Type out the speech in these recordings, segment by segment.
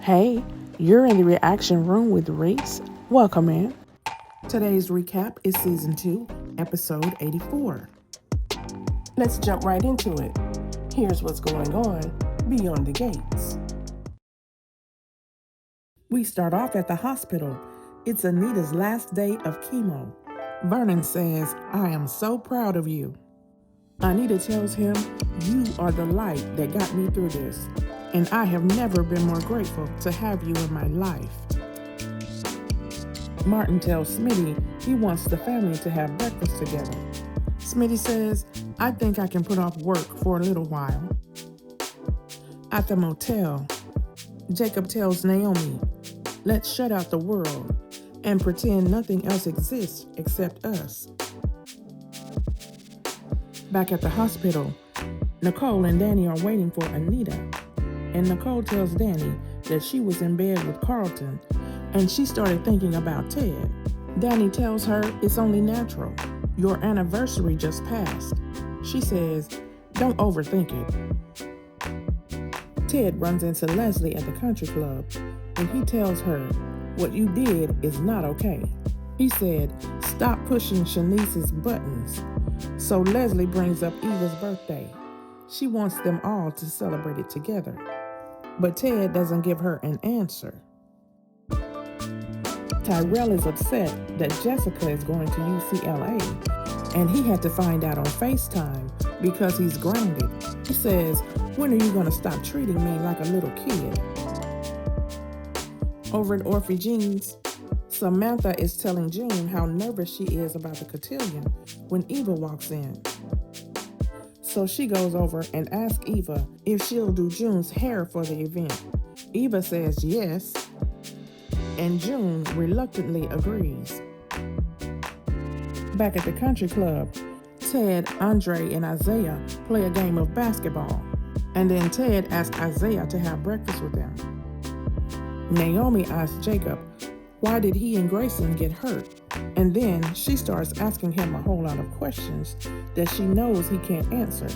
Hey, you're in the reaction room with Reese. Welcome in. Today's recap is Season 2, Episode 84. Let's jump right into it. Here's what's going on beyond the gates. We start off at the hospital. It's Anita's last day of chemo. Vernon says, "I am so proud of you." Anita tells him, "You are the light that got me through this, and I have never been more grateful to have you in my life." Martin tells Smitty he wants the family to have breakfast together. Smitty says, "I think I can put off work for a little while." At the motel, Jacob tells Naomi, "Let's shut out the world and pretend nothing else exists except us." Back at the hospital, Nicole and Danny are waiting for Anita, and Nicole tells Danny that she was in bed with Carlton and she started thinking about Ted. Danny tells her it's only natural. Your anniversary just passed. She says, "Don't overthink it." Ted runs into Leslie at the country club and he tells her, "What you did is not okay." He said, "Stop pushing Shanice's buttons." So Leslie brings up Eva's birthday. She wants them all to celebrate it together. But Ted doesn't give her an answer. Tyrell is upset that Jessica is going to UCLA, and he had to find out on FaceTime because he's grounded. He says, "When are you going to stop treating me like a little kid?" Over at Orphe Jean's, Samantha is telling June how nervous she is about the cotillion when Eva walks in. So she goes over and asks Eva if she'll do June's hair for the event. Eva says yes, and June reluctantly agrees. Back at the country club, Ted, Andre, and Isaiah play a game of basketball, and then Ted asks Isaiah to have breakfast with them. Naomi asks Jacob, why did he and Grayson get hurt? And then she starts asking him a whole lot of questions that she knows he can't answer.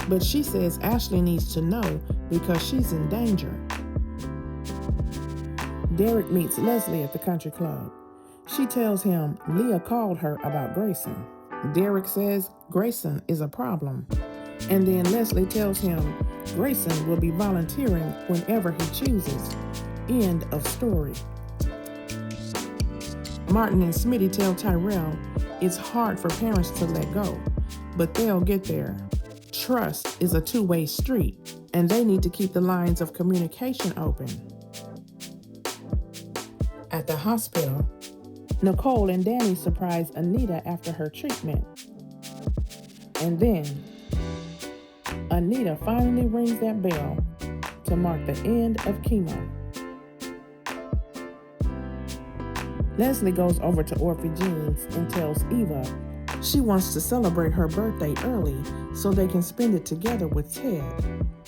But she says Ashley needs to know because she's in danger. Derek meets Leslie at the country club. She tells him Leah called her about Grayson. Derek says Grayson is a problem. And then Leslie tells him Grayson will be volunteering whenever he chooses. End of story. Martin and Smitty tell Tyrell it's hard for parents to let go, but they'll get there. Trust is a two-way street, and they need to keep the lines of communication open. At the hospital, Nicole and Danny surprise Anita after her treatment. And then, Anita finally rings that bell to mark the end of chemo. Leslie goes over to Orphe Jean's and tells Eva she wants to celebrate her birthday early so they can spend it together with Ted,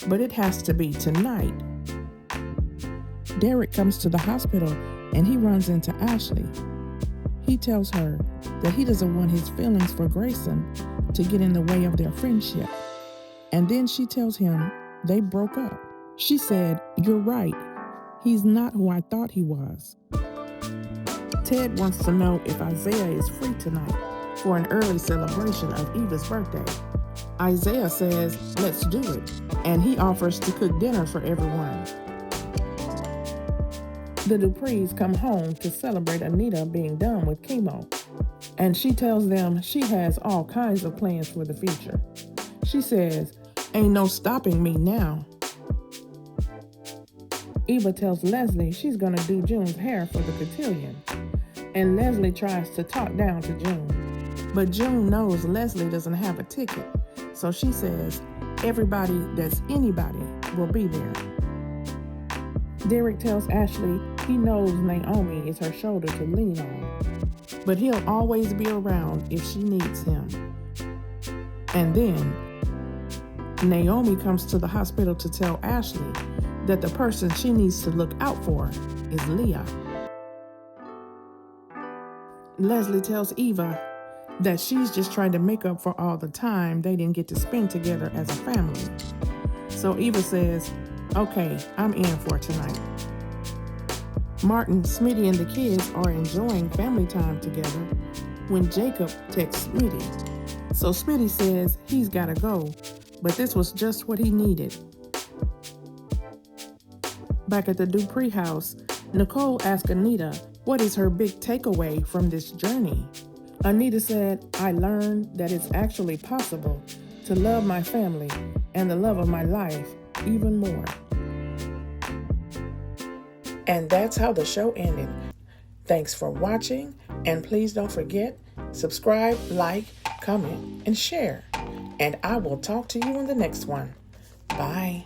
but it has to be tonight. Derek comes to the hospital and he runs into Ashley. He tells her that he doesn't want his feelings for Grayson to get in the way of their friendship. And then she tells him they broke up. She said, "You're right. He's not who I thought he was." Ted wants to know if Isaiah is free tonight for an early celebration of Eva's birthday. Isaiah says, "Let's do it," and he offers to cook dinner for everyone. The Duprees come home to celebrate Anita being done with chemo, and she tells them she has all kinds of plans for the future. She says, "Ain't no stopping me now." Eva tells Leslie she's gonna do June's hair for the cotillion, and Leslie tries to talk down to June. But June knows Leslie doesn't have a ticket, so she says everybody that's anybody will be there. Derek tells Ashley he knows Naomi is her shoulder to lean on, but he'll always be around if she needs him. And then Naomi comes to the hospital to tell Ashley that the person she needs to look out for is Leah. Leslie tells Eva that she's just trying to make up for all the time they didn't get to spend together as a family. So Eva says, "Okay, I'm in for tonight." Martin, Smitty, and the kids are enjoying family time together when Jacob texts Smitty. So Smitty says he's gotta go, but this was just what he needed. Back at the Dupree house, Nicole asked Anita what is her big takeaway from this journey. Anita said, I learned that it's actually possible to love my family and the love of my life even more. And that's how the show ended. Thanks for watching, and please don't forget, subscribe, like, comment, and share. And I will talk to you in the next one. Bye.